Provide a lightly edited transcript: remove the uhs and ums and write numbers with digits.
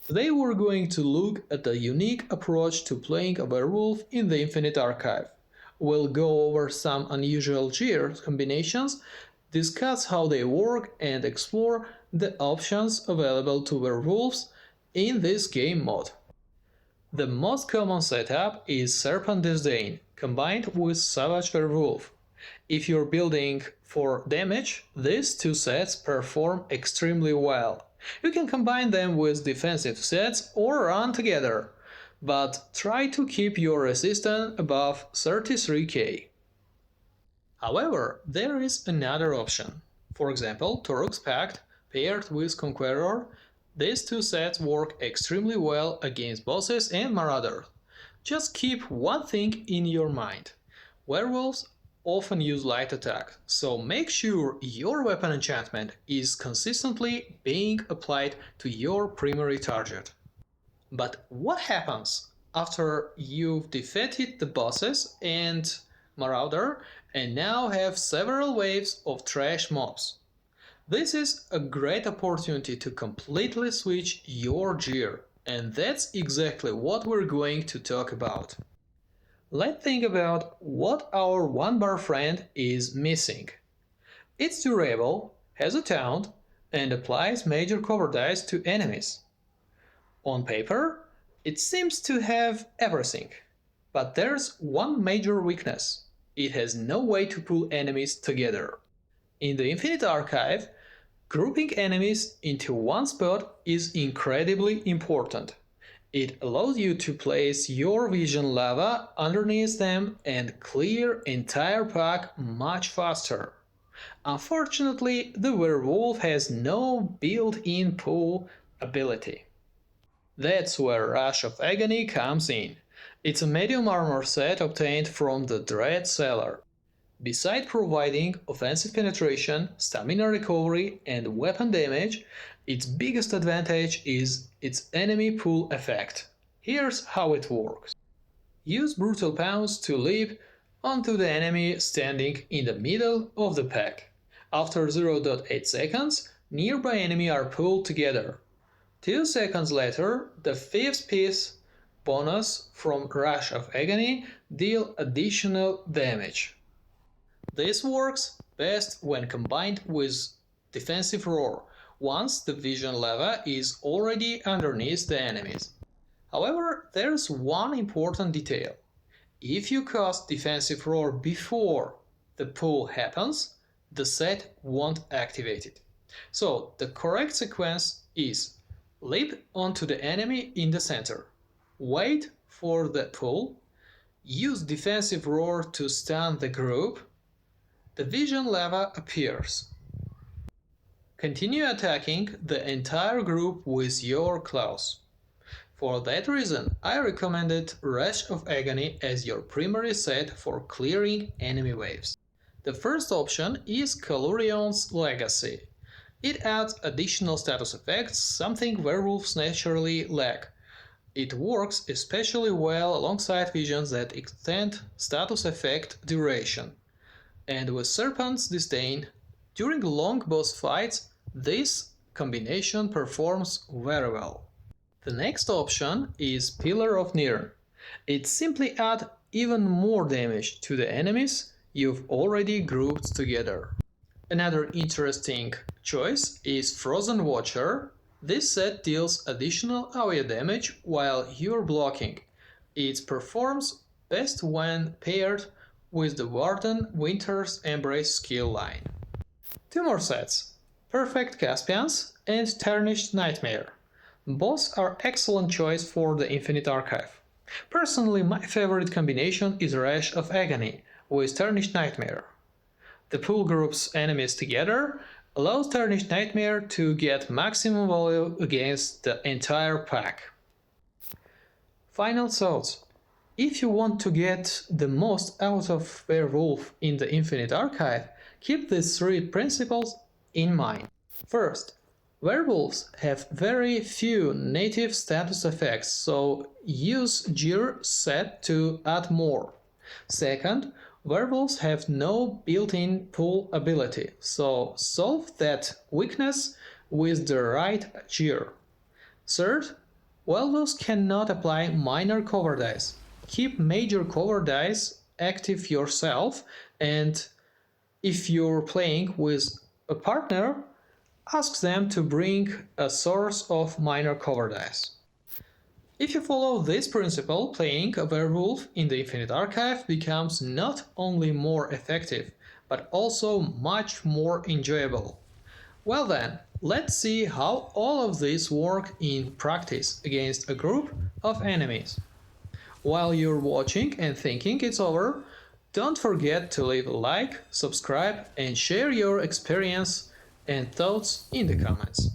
Today we're going to look at a unique approach to playing a werewolf in the Infinite Archive. We'll go over some unusual gear combinations, discuss how they work, and explore the options available to werewolves in this game mode. The most common setup is Serpent Disdain combined with Savage Werewolf. If you're building for damage, these two sets perform extremely well. You can combine them with defensive sets or run together, but try to keep your resistance above 33k. However, there is another option. For example, Toruk's Pact paired with Conqueror. These two sets work extremely well against bosses and marauders. Just keep one thing in your mind. Werewolves often use light attack, so make sure your weapon enchantment is consistently being applied to your primary target. But what happens after you've defeated the bosses and marauder and now have several waves of trash mobs? This is a great opportunity to completely switch your gear, and that's exactly what we're going to talk about. Let's think about what our one-bar friend is missing. It's durable, has a taunt, and applies major cover dice to enemies. On paper, it seems to have everything, but there's one major weakness. It has no way to pull enemies together. In the Infinite Archive, grouping enemies into one spot is incredibly important. It allows you to place your vision lava underneath them and clear entire pack much faster. Unfortunately, the werewolf has no built-in pull ability. That's where Rush of Agony comes in. It's a medium armor set obtained from the Dread Cellar. Besides providing offensive penetration, stamina recovery, and weapon damage, its biggest advantage is its enemy pull effect. Here's how it works. Use Brutal Pounce to leap onto the enemy standing in the middle of the pack. After 0.8 seconds, nearby enemies are pulled together. 2 seconds later, the fifth piece bonus from Rush of Agony deal additional damage. This works best when combined with Defensive Roar, once the vision lava is already underneath the enemies. However, there's one important detail. If you cast Defensive Roar before the pull happens, the set won't activate it. So the correct sequence is leap onto the enemy in the center, wait for the pull, use Defensive Roar to stun the group. The vision lava appears. Continue attacking the entire group with your claws. For that reason, I recommended Rush of Agony as your primary set for clearing enemy waves. The first option is Calurion's Legacy. It adds additional status effects, something werewolves naturally lack. It works especially well alongside visions that extend status effect duration. And with Serpent's Disdain, during long boss fights, this combination performs very well. The next option is Pillar of Nirn. It simply adds even more damage to the enemies you've already grouped together. Another interesting choice is Frozen Watcher. This set deals additional AoE damage while you're blocking. It performs best when paired with the Warden Winter's Embrace skill line. 2 more sets, Perfect Caspians and Tarnished Nightmare. Both are excellent choice for the Infinite Archive. Personally, my favorite combination is Rush of Agony with Tarnished Nightmare. The pull groups enemies together allows Tarnished Nightmare to get maximum value against the entire pack. Final thoughts. If you want to get the most out of Werewolf in the Infinite Archive, keep these 3 principles in mind. First, werewolves have very few native status effects, so use gear set to add more. Second, werewolves have no built-in pull ability, so solve that weakness with the right gear. Third, Well, those cannot apply minor cover dice. Keep major cover dice active yourself, and if you're playing with a partner, ask them to bring a source of minor cover dice. If you follow this principle, playing a werewolf in the Infinite Archive becomes not only more effective, but also much more enjoyable. Well then, let's see how all of this work in practice against a group of enemies. While you're watching and thinking it's over, don't forget to leave a like, subscribe, and share your experience and thoughts in the comments.